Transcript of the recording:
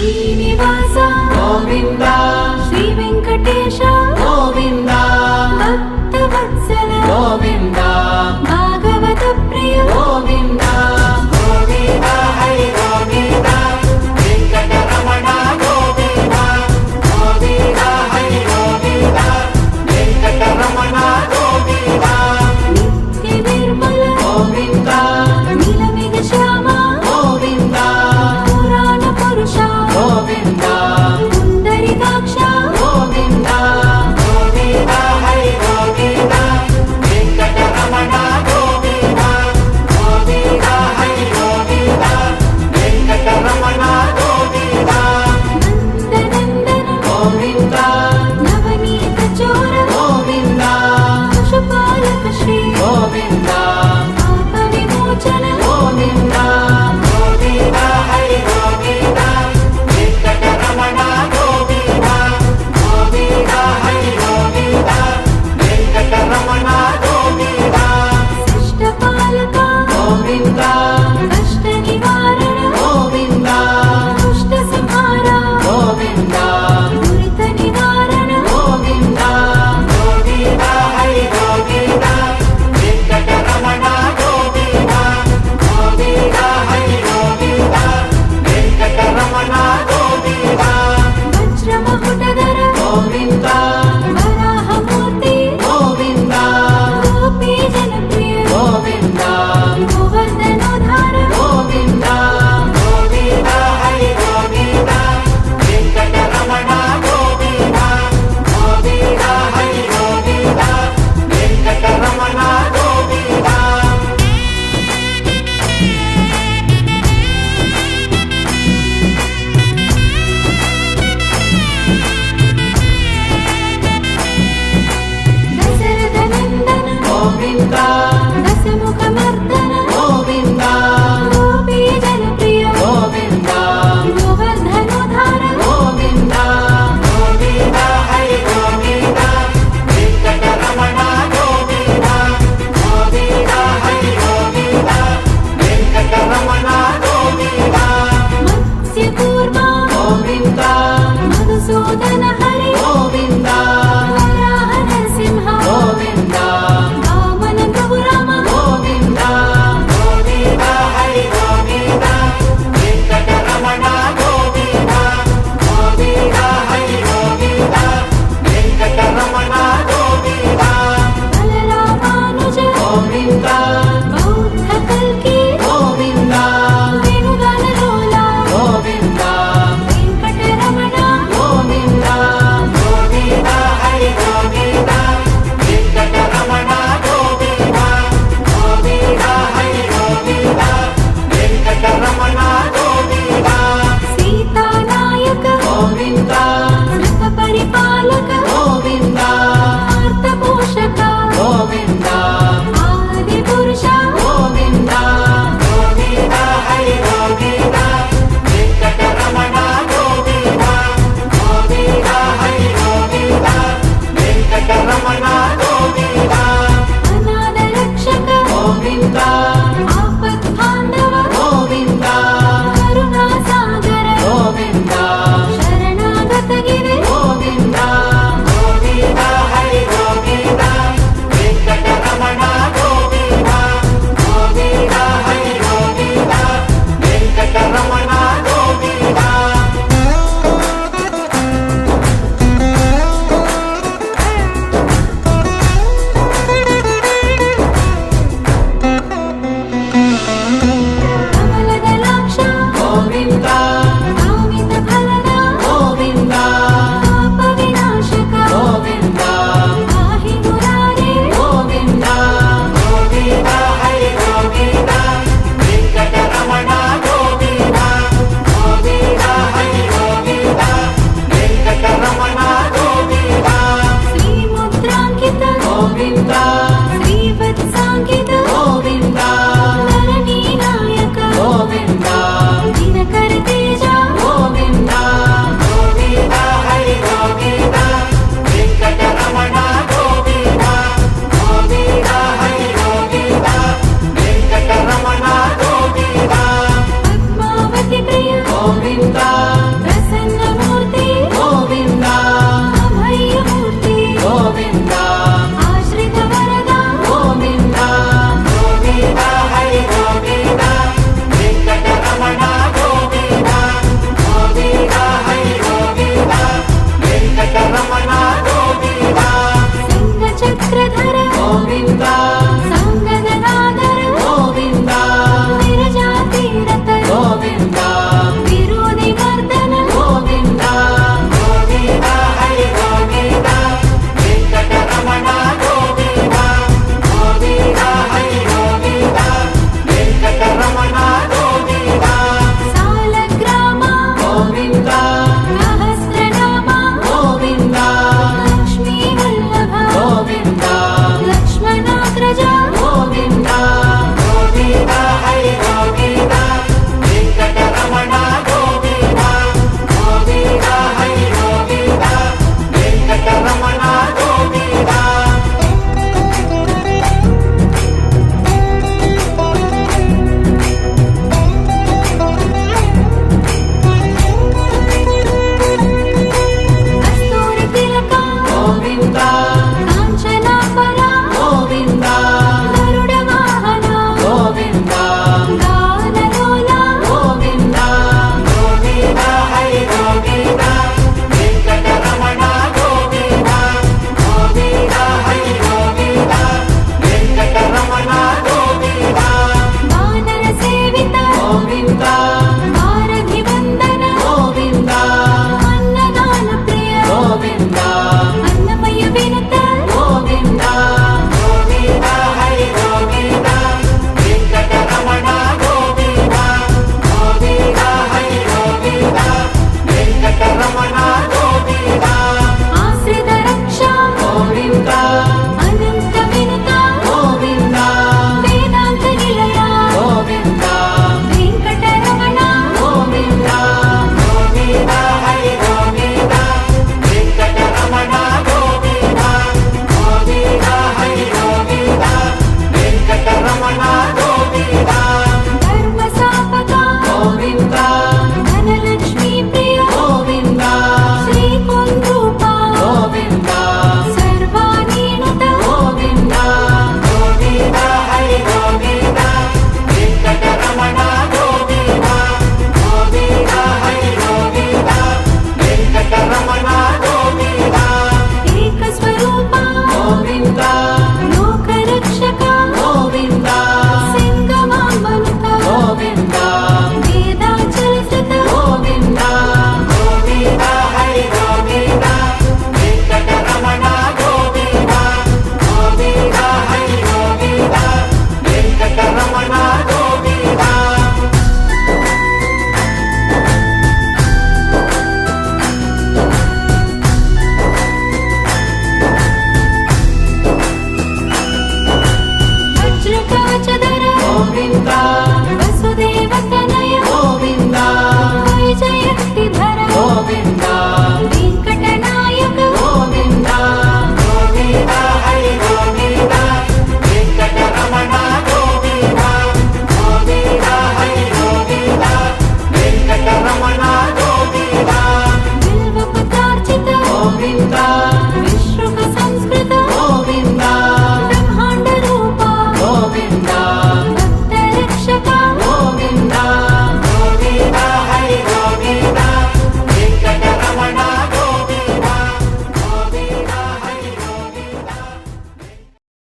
శ్రీనివాస గోవింద శ్రీ వెంకటేశ గోవింద భక్తవత్సల గోవింద భాగవత ప్రియ గోవింద గోవింద హరి గోవింద వెంకటరమణ గోవింద గోవింద హరి గోవింద వెంకటరమణ గోవింద నిత్య నిర్మల గోవింద నీలమేఘ శ్యామ గోవింద పురాణ పురుష గోవింద పుండరీకాక్ష గోవింద గోవింద హరి గోవింద వెంకటరమణ గోవింద గోవింద హరి గోవింద వెంకటరమణ గోవింద నందనందన గోవింద నవనీత చోర గోవింద పశుపాలక శ్రీ గోవింద పాప విమోచన గోవింద గోవింద హరి గోవింద వెంకటరమణ గోవింద గోవింద హరి గోవింద వెంకటరమణ గోవింద శిష్టపాలక గోవింద కష్ట నివారణ గోవింద దుష్ట సంహార గోవింద దురిత నివారణ గోవింద గోవింద హరి గోవింద వెంకటరమణ గోవింద గోవింద హరి గోవింద వెంకటరమణ గోవింద వజ్రమకుటధర గోవింద వరాహమూర్తి గోవింద గోపీ జనప్రియ గోవింద గోవర్ధనోద్ధార గోవింద గోవింద హరి గోవింద వెంకటరమణ గోవింద గోవింద హరి గోవింద వెంకటరమణ గోవింద దశరథ నందన గోవింద దశముఖమర్దన గోవింద గోపీ జనప్రియ గోవింద గోవర్ధనోద్ధార గోవింద గోవింద హరి గోవింద వెంకటరమణ గోవింద గోవింద హరి గోవింద వెంకటరమణ గోవింద మత్స్యకూర్మ గోవింద మధుసూదన హరి గోవింద వరాహ నరసింహ గోవింద వామన ప్రభురామ గోవింద గోవింద హరి గోవింద వెంకటరమణ గోవింద గోవింద హరి గోవింద వెంకటరమణ గోవింద బలరామానుజ గోవింద బౌద్ధ కల్కి గోవింద వేణుగానలోల గోవింద వెంకటరమణ గోవింద గోవింద హరి గోవింద వెంకటరమణ గోవింద గోవింద హరి గోవింద వెంకటరమణ గోవింద సీతానాయక గోవింద సృత పరిపాలక గోవింద ఆర్తపోషక గోవింద ఆది పురుష గోవింద గోవింద హరి గోవింద వెంకటరమణ గోవింద గోవింద హరి గోవింద వెంకటరమణ గోవింద అనాథ రక్షక గోవింద ఆపద్బాంధవ గోవింద కరుణా సాగర గోవింద శరణాగత గిరి గోవింద గోవింద హరి గోవింద వెంకటరమణ గోవింద గోవింద హరి గోవింద వెంకటరమణ గోవింద కమలదలాక్ష గోవింద కామిత ఫల వెంకటరమణ